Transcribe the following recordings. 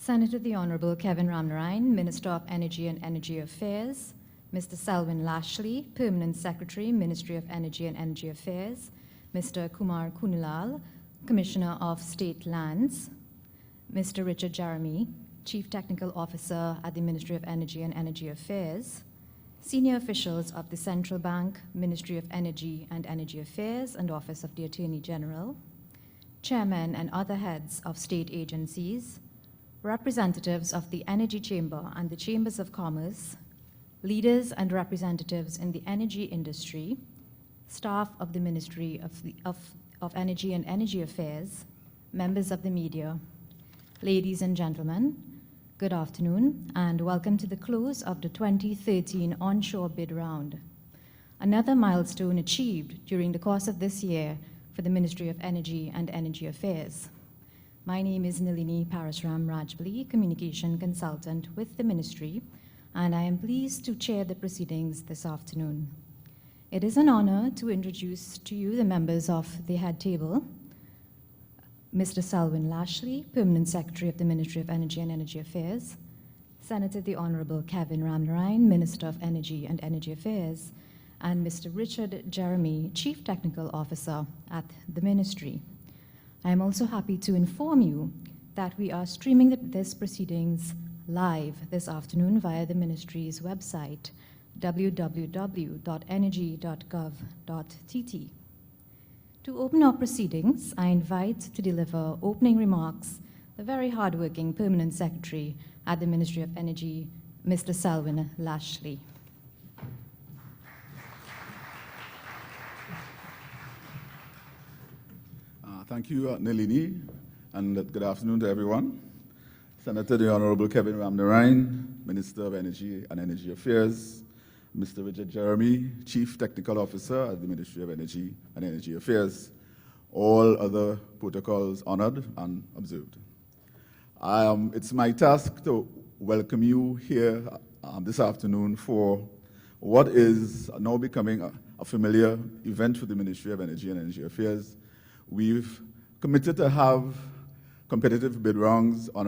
Senator the Honourable Kevin Ramnarine, Minister of Energy and Energy Affairs, Mr. Selwyn Lashley, Permanent Secretary, Ministry of Energy and Energy Affairs, Mr. Kumar Kunilal, Commissioner of State Lands, Mr. Richard Jeremy, Chief Technical Officer at the Ministry of Energy and Energy Affairs, senior officials of the Central Bank, Ministry of Energy and Energy Affairs, and Office of the Attorney General, chairmen and other heads of state agencies, representatives of the Energy Chamber and the Chambers of Commerce, leaders and representatives in the energy industry, staff of the Ministry of Energy and Energy Affairs, members of the media, ladies and gentlemen, good afternoon, and welcome to the close of the 2013 Onshore bid round. Another milestone achieved during the course of this year for the Ministry of Energy and Energy Affairs. My name is Nalini Parasram Rajbali, Communication Consultant with the Ministry, and I am pleased to chair the proceedings this afternoon. It is an honor to introduce to you the members of the head table, Mr. Selwyn Lashley, Permanent Secretary of the Ministry of Energy and Energy Affairs, Senator the Honourable Kevin Ramnarine, Minister of Energy and Energy Affairs, and Mr. Richard Jeremy, Chief Technical Officer at the Ministry. I am also happy to inform you that we are streaming this proceedings live this afternoon via the Ministry's website, www.energy.gov.tt. To open our proceedings, I invite to deliver opening remarks the very hardworking Permanent Secretary at the Ministry of Energy, Mr. Selwyn Lashley. Thank you, Nalini, and good afternoon to everyone. Senator the Honourable Kevin Ramnarine, Minister of Energy and Energy Affairs, Mr. Richard Jeremy, Chief Technical Officer at the Ministry of Energy and Energy Affairs, all other protocols honored and observed. It's my task to welcome you here this afternoon for what is now becoming a familiar event for the Ministry of Energy and Energy Affairs. We've committed to have competitive bid rounds on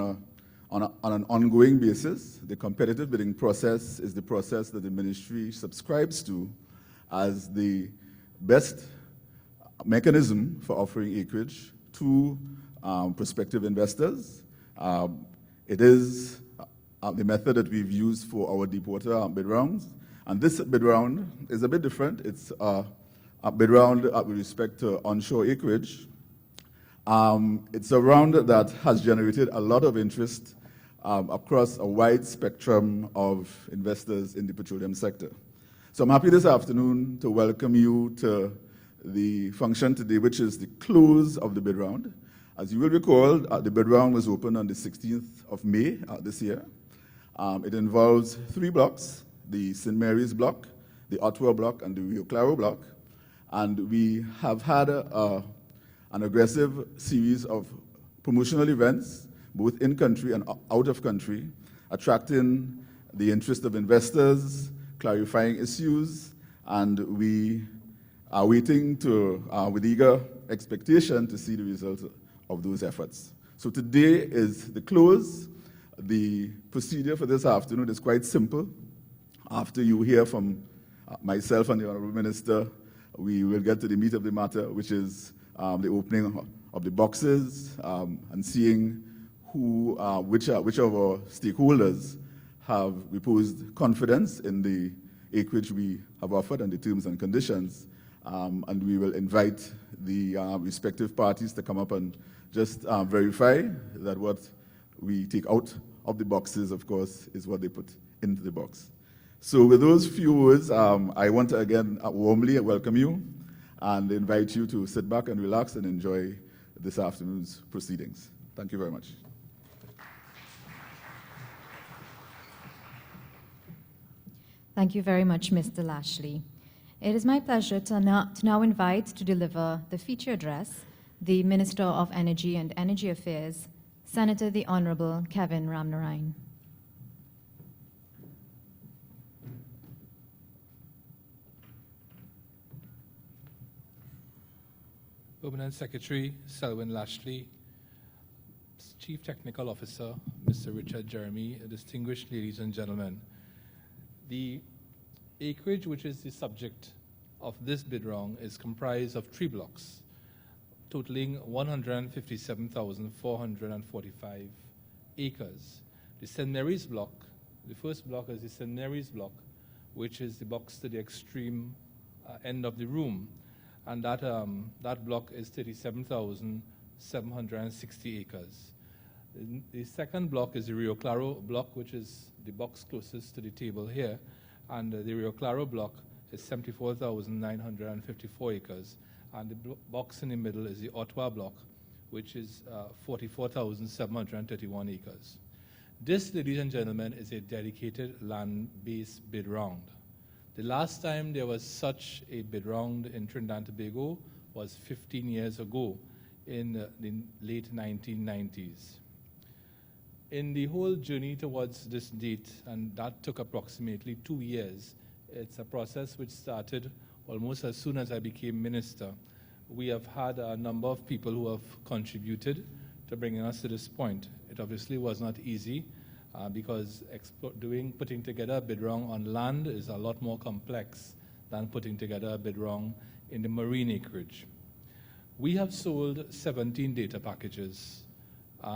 an ongoing basis. The competitive bidding process is the process that the ministry subscribes to as the best mechanism for offering acreage to prospective investors. It is the method that we've used for our deepwater bid rounds. And this bid round is a bit different. It's a bid round with respect to onshore acreage. It's a round that has generated a lot of interest across a wide spectrum of investors in the petroleum sector. So I'm happy this afternoon to welcome you to the function today, which is the close of the bid round. As you will recall, the bid round was opened on the 16th of May this year. It involves 3 blocks, the St. Mary's block, the Ottawa block, and the Rio Claro block. And we have had an aggressive series of promotional events, both in country and out of country, attracting the interest of investors, clarifying issues, and we are waiting with eager expectation to see the results of those efforts. So today is the close. The procedure for this afternoon is quite simple. After you hear from myself and the Honourable Minister, we will get to the meat of the matter, which is the opening of the boxes and seeing which of our stakeholders have reposed confidence in the acreage we have offered and the terms and conditions. And we will invite the respective parties to come up and just verify that what we take out of the boxes, of course, is what they put into the box. So with those few words, I want to again warmly welcome you and invite you to sit back and relax and enjoy this afternoon's proceedings. Thank you very much. Thank you very much, Mr. Lashley. It is my pleasure to now invite to deliver the feature address the Minister of Energy and Energy Affairs, Senator the Honourable Kevin Ramnarine. Permanent Secretary Selwyn Lashley, Chief Technical Officer, Mr. Richard Jeremy, distinguished ladies and gentlemen. The acreage which is the subject of this bid round is comprised of 3 blocks, totaling 157,445 acres. The St. Mary's block, the first block is the St. Mary's block, which is the box to the extreme end of the room, and that block is 37,760 acres. The second block is the Rio Claro block, which is the box closest to the table here, and the Rio Claro block is 74,954 acres, and the box in the middle is the Ottawa block, which is 44,731 acres. This, ladies and gentlemen, is a dedicated land-based bid round. The last time there was such a bid round in Trinidad and Tobago was 15 years ago in the late 1990s. In the whole journey towards this date, and that took approximately 2 years, it's a process which started almost as soon as I became minister. We have had a number of people who have contributed to bringing us to this point. It obviously was not easy because putting together a bid round on land is a lot more complex than putting together a bid round in the marine acreage. We have sold 17 data packages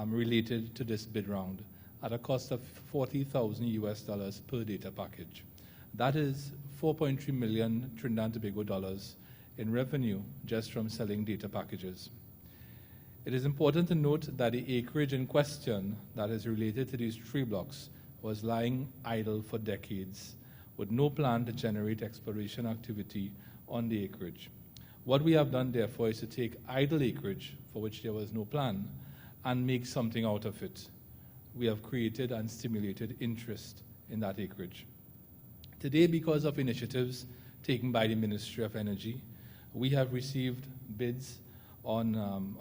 related to this bid round at a cost of $40,000 per data package. That is 4.3 million Trinidad and Tobago dollars in revenue just from selling data packages. It is important to note that the acreage in question that is related to these 3 blocks was lying idle for decades with no plan to generate exploration activity on the acreage. What we have done, therefore, is to take idle acreage for which there was no plan and make something out of it. We have created and stimulated interest in that acreage. Today, because of initiatives taken by the Ministry of Energy, we have received bids on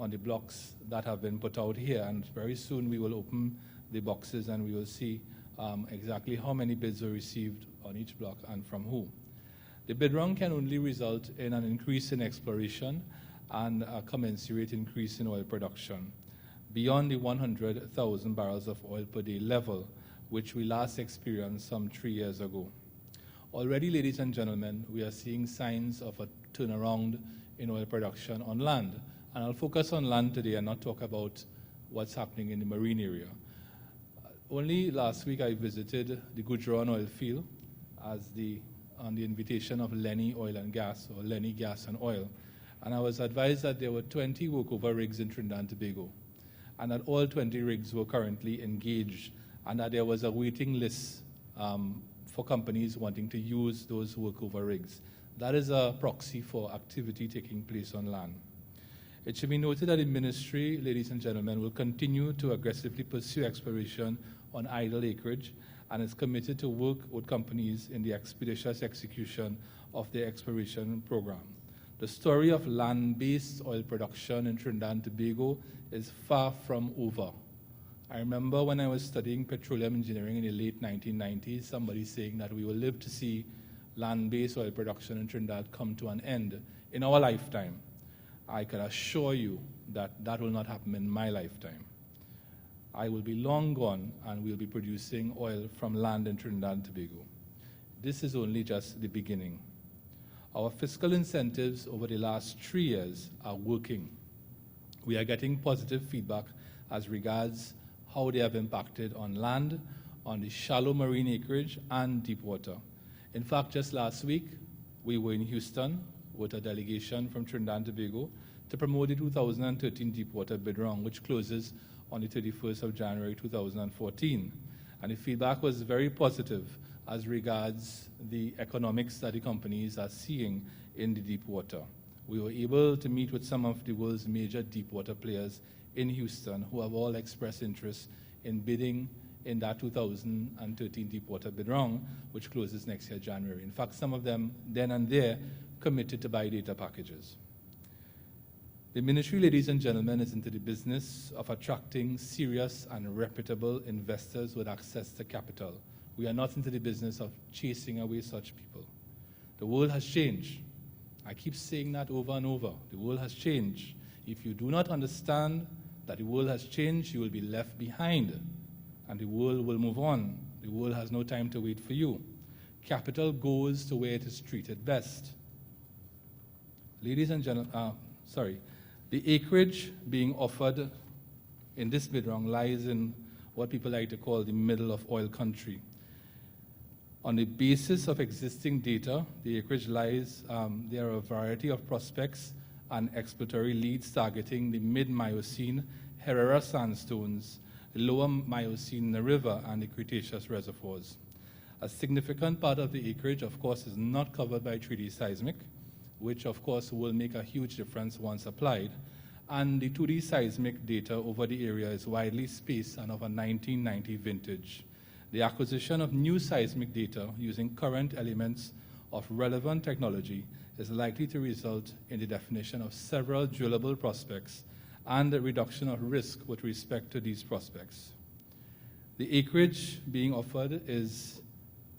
the blocks that have been put out here, and very soon we will open the boxes and we will see exactly how many bids were received on each block and from who. The bid round can only result in an increase in exploration and a commensurate increase in oil production beyond the 100,000 barrels of oil per day level, which we last experienced some 3 years ago. Already, ladies and gentlemen, we are seeing signs of a turnaround in oil production on land. And I'll focus on land today and not talk about what's happening in the marine area. Only last week I visited the Gujarat oil field on the invitation of Lenny Oil and Gas, or Lenny Gas and Oil. And I was advised that there were 20 workover rigs in Trinidad and Tobago, and that all 20 rigs were currently engaged, and that there was a waiting list for companies wanting to use those workover rigs. That is a proxy for activity taking place on land. It should be noted that the ministry, ladies and gentlemen, will continue to aggressively pursue exploration on idle acreage and is committed to work with companies in the expeditious execution of their exploration program. The story of land-based oil production in Trinidad and Tobago is far from over. I remember when I was studying petroleum engineering in the late 1990s, somebody saying that we will live to see land-based oil production in Trinidad come to an end in our lifetime. I can assure you that that will not happen in my lifetime. I will be long gone and we'll be producing oil from land in Trinidad and Tobago. This is only just the beginning. Our fiscal incentives over the last 3 years are working. We are getting positive feedback as regards how they have impacted on land, on the shallow marine acreage, and deep water. In fact, just last week, we were in Houston with a delegation from Trinidad and Tobago to promote the 2013 Deepwater Bid Round, which closes on the 31st of January 2014. And the feedback was very positive as regards the economics that the companies are seeing in the deep water. We were able to meet with some of the world's major deepwater players in Houston who have all expressed interest in bidding in that 2013 Deepwater Bid Round, which closes next year, January. In fact, some of them then and there committed to buy data packages. The ministry, ladies and gentlemen, is into the business of attracting serious and reputable investors with access to capital. We are not into the business of chasing away such people. The world has changed. I keep saying that over and over. The world has changed. If you do not understand that the world has changed, you will be left behind, and the world will move on. The world has no time to wait for you. Capital goes to where it is treated best. Ladies and gentlemen, the acreage being offered in this bid round lies in what people like to call the middle of oil country. On the basis of existing data, the acreage lies, there are a variety of prospects and exploratory leads targeting the mid-Miocene Herrera sandstones, the lower Miocene river, and the Cretaceous reservoirs. A significant part of the acreage, of course, is not covered by 3D seismic, which, of course, will make a huge difference once applied. And the 2D seismic data over the area is widely spaced and of a 1990 vintage. The acquisition of new seismic data using current elements of relevant technology is likely to result in the definition of several drillable prospects and the reduction of risk with respect to these prospects. The acreage being offered is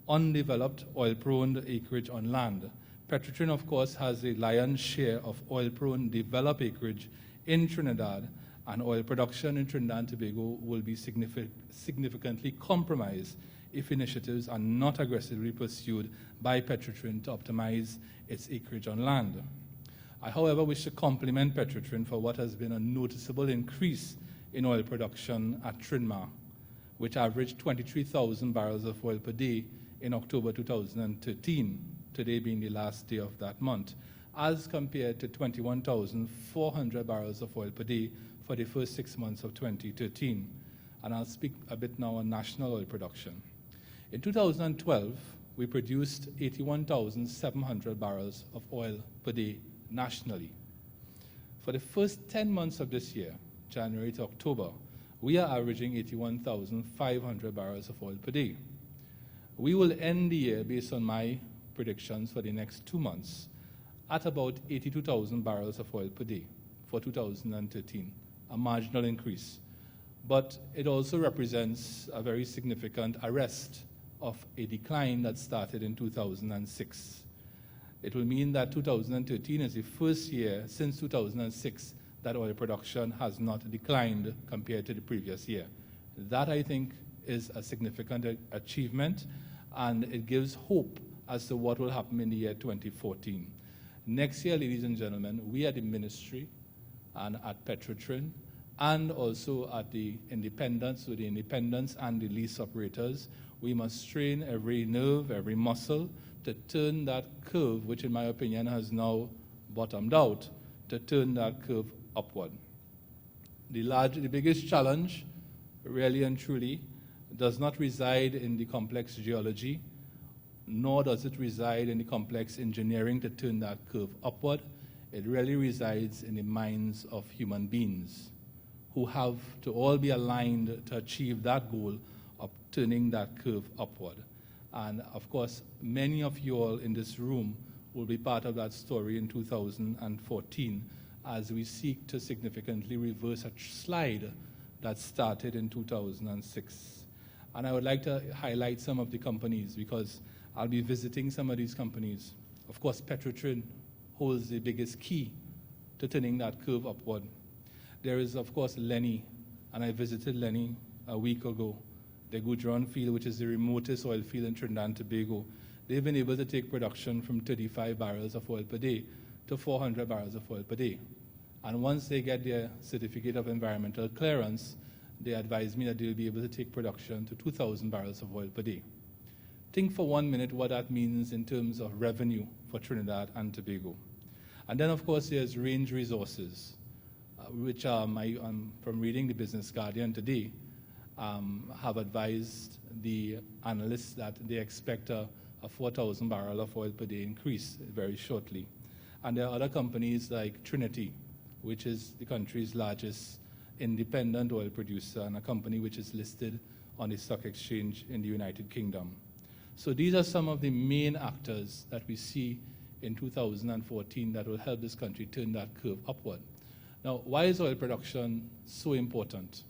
undeveloped, oil-prone acreage on land. Petrotrin, of course, has a lion's share of oil-prone developed acreage in Trinidad, and oil production in Trinidad and Tobago will be significantly compromised if initiatives are not aggressively pursued by Petrotrin to optimize its acreage on land. I, however, wish to compliment Petrotrin for what has been a noticeable increase in oil production at Trinma, which averaged 23,000 barrels of oil per day in October 2013, today being the last day of that month, as compared to 21,400 barrels of oil per day for the first 6 months of 2013. And I'll speak a bit now on national oil production. In 2012, we produced 81,700 barrels of oil per day nationally. For the first 10 months of this year, January to October, we are averaging 81,500 barrels of oil per day. We will end the year, based on my predictions for the next 2 months, at about 82,000 barrels of oil per day for 2013, a marginal increase. But it also represents a very significant arrest of a decline that started in 2006. It will mean that 2013 is the first year since 2006 that oil production has not declined compared to the previous year. That, I think, is a significant achievement, and it gives hope as to what will happen in the year 2014. Next year, ladies and gentlemen, we at the ministry and at Petrotrin and also at the independents, with the independents and the lease operators, we must strain every nerve, every muscle to turn that curve, which in my opinion has now bottomed out, to turn that curve upward. The biggest challenge, really and truly, does not reside in the complex geology, nor does it reside in the complex engineering to turn that curve upward. It really resides in the minds of human beings who have to all be aligned to achieve that goal of turning that curve upward. And of course, many of you all in this room will be part of that story in 2014 as we seek to significantly reverse a slide that started in 2006. And I would like to highlight some of the companies because I'll be visiting some of these companies. Of course, Petrotrin holds the biggest key to turning that curve upward. There is, of course, Lenny, and I visited Lenny a week ago. The Gudron field, which is the remotest oil field in Trinidad and Tobago, they've been able to take production from 35 barrels of oil per day to 400 barrels of oil per day. And once they get their certificate of environmental clearance, they advise me that they'll be able to take production to 2,000 barrels of oil per day. Think for 1 minute what that means in terms of revenue for Trinidad and Tobago. And then, of course, there's Range Resources, which from reading the Business Guardian today, have advised the analysts that they expect a 4,000 barrel of oil per day increase very shortly. And there are other companies like Trinity, which is the country's largest independent oil producer and a company which is listed on the stock exchange in the United Kingdom. So these are some of the main actors that we see in 2014 that will help this country turn that curve upward. Now, why is oil production so important?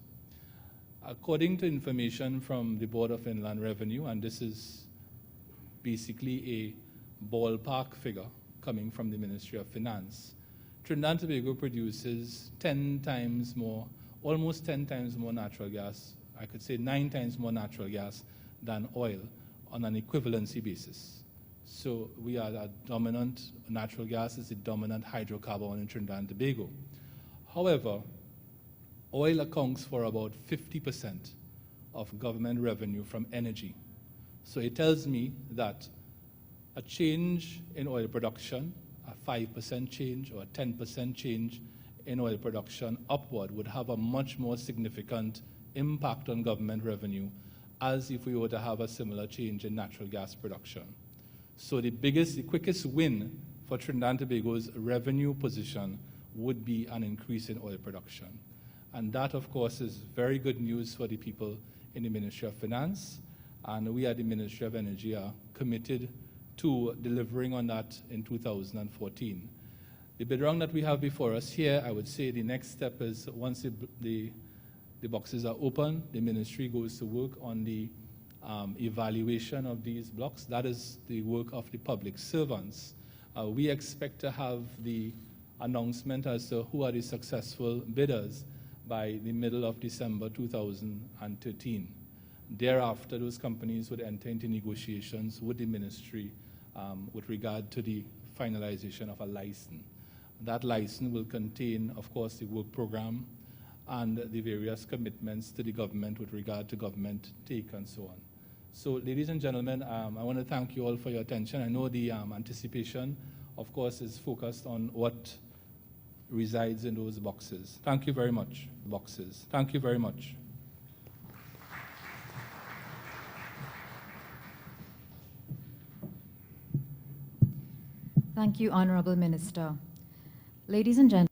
According to information from the Board of Inland Revenue, and this is basically a ballpark figure coming from the Ministry of Finance, Trinidad and Tobago produces 10 times more almost 10 times more natural gas, I could say 9 times more natural gas than oil on an equivalency basis. So we are a dominant, natural gas is the dominant hydrocarbon in Trinidad and Tobago. However, oil accounts for about 50% of government revenue from energy. So it tells me that a change in oil production, a 5% change or a 10% change in oil production upward would have a much more significant impact on government revenue as if we were to have a similar change in natural gas production. So the quickest win for Trinidad and Tobago's revenue position would be an increase in oil production. And that, of course, is very good news for the people in the Ministry of Finance. And we at the Ministry of Energy are committed to delivering on that in 2014. The bid round that we have before us here, I would say the next step is once the boxes are open, the ministry goes to work on the evaluation of these blocks. That is the work of the public servants. We expect to have the announcement as to who are the successful bidders by the middle of December 2013. Thereafter, those companies would enter into negotiations with the ministry with regard to the finalization of a license. That license will contain, of course, the work program and the various commitments to the government with regard to government take and so on. So, ladies and gentlemen, I want to thank you all for your attention. I know the anticipation, of course, is focused on what resides in those boxes. Thank you very much. Boxes. Thank you very much. Thank you, Honorable Minister. Ladies and gentlemen,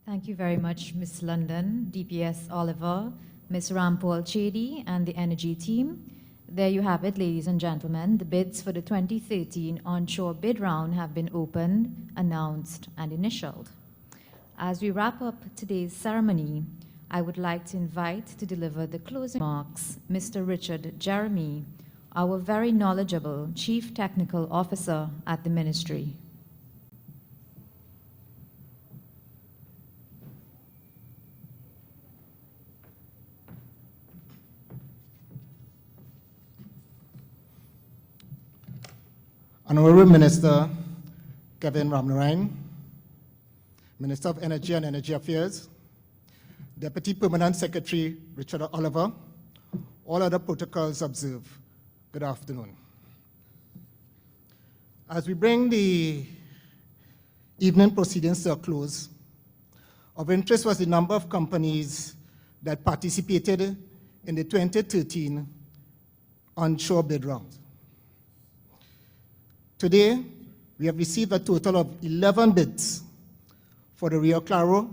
thank you very much, Ms. London, DPS Oliver, Ms. Rampal Chedi, and the Energy team. There you have it, ladies and gentlemen. The bids for the 2013 onshore bid round have been opened, announced, and initialed. As we wrap up today's ceremony, I would like to invite to deliver the closing remarks Mr. Richard Jeremy, our very knowledgeable Chief Technical Officer at the Ministry. Honorable Minister Kevin Ramnarine, Minister of Energy and Energy Affairs, Deputy Permanent Secretary Richard Oliver, all other protocols observed. Good afternoon. As we bring the evening proceedings to a close, of interest was the number of companies that participated in the 2013 onshore bid round. Today, we have received a total of 11 bids. For the Rio Claro,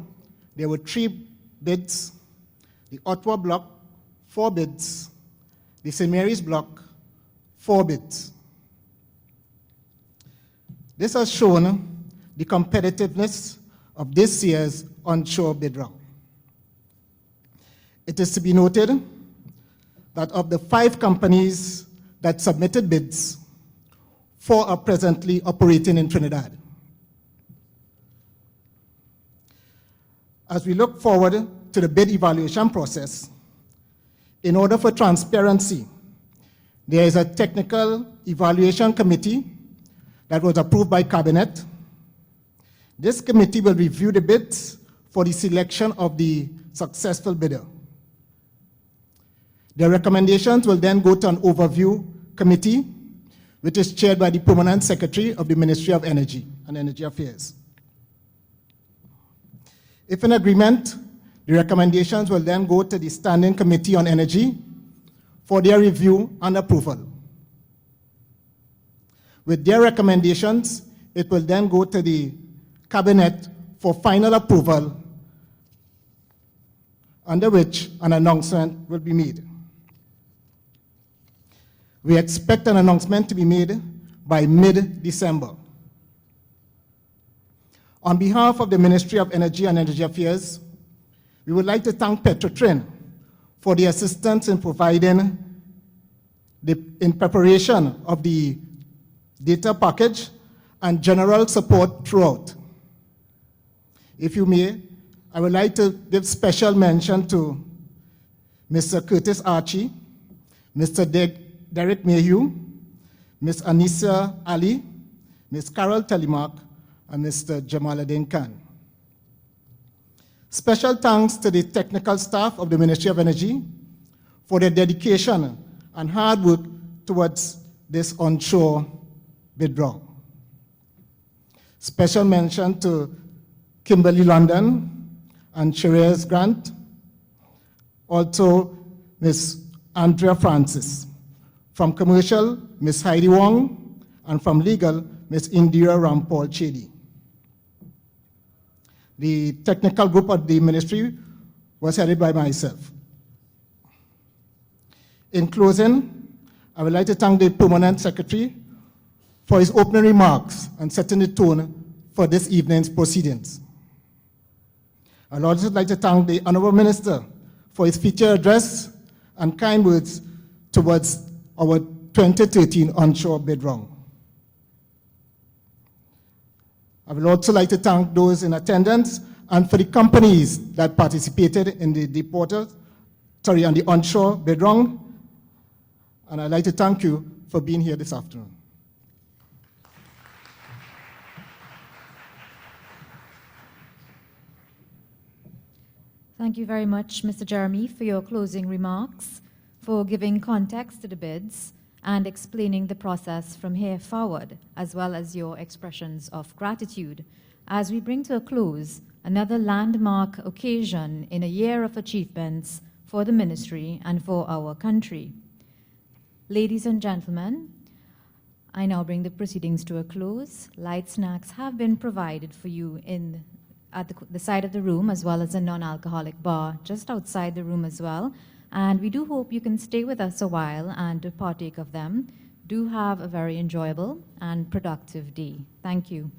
there were 3 bids. The Ottawa block, 4 bids. The St. Mary's block, 4 bids. This has shown the competitiveness of this year's onshore bid round. It is to be noted that of the 5 companies that submitted bids, 4 are presently operating in Trinidad. As we look forward to the bid evaluation process, in order for transparency, there is a technical evaluation committee that was approved by Cabinet. This committee will review the bids for the selection of the successful bidder. The recommendations will then go to an overview committee, which is chaired by the Permanent Secretary of the Ministry of Energy and Energy Affairs. If in agreement, the recommendations will then go to the Standing Committee on Energy for their review and approval. With their recommendations, it will then go to the Cabinet for final approval, under which an announcement will be made. We expect an announcement to be made by mid-December. On behalf of the Ministry of Energy and Energy Affairs, we would like to thank Petrotrin for the assistance in providing in preparation of the data package and general support throughout. If you may, I would like to give special mention to Mr. Curtis Archie, Mr. Derek Mayhew, Ms. Anissa Ali, Ms. Carol Telemark, and Mr. Jamaluddin Khan. Special thanks to the technical staff of the Ministry of Energy for their dedication and hard work towards this onshore bid round. Special mention to Kimberly London and Sherez Grant, also Ms. Andrea Francis. From Commercial, Ms. Heidi Wong, and from Legal, Ms. Indira Rampal Chedi. The technical group of the ministry was headed by myself. In closing, I would like to thank the Permanent Secretary for his opening remarks and setting the tone for this evening's proceedings. I'd also like to thank the Honorable Minister for his feature address and kind words towards our 2013 onshore bid round. I would also like to thank those in attendance and for the companies that participated in the onshore bid round. And I'd like to thank you for being here this afternoon. Thank you very much, Mr. Jeremy, for your closing remarks, for giving context to the bids and explaining the process from here forward, as well as your expressions of gratitude. As we bring to a close another landmark occasion in a year of achievements for the ministry and for our country. Ladies and gentlemen, I now bring the proceedings to a close. Light snacks have been provided for you at the side of the room, as well as a non-alcoholic bar just outside the room as well. And we do hope you can stay with us a while and partake of them. Do have a very enjoyable and productive day. Thank you.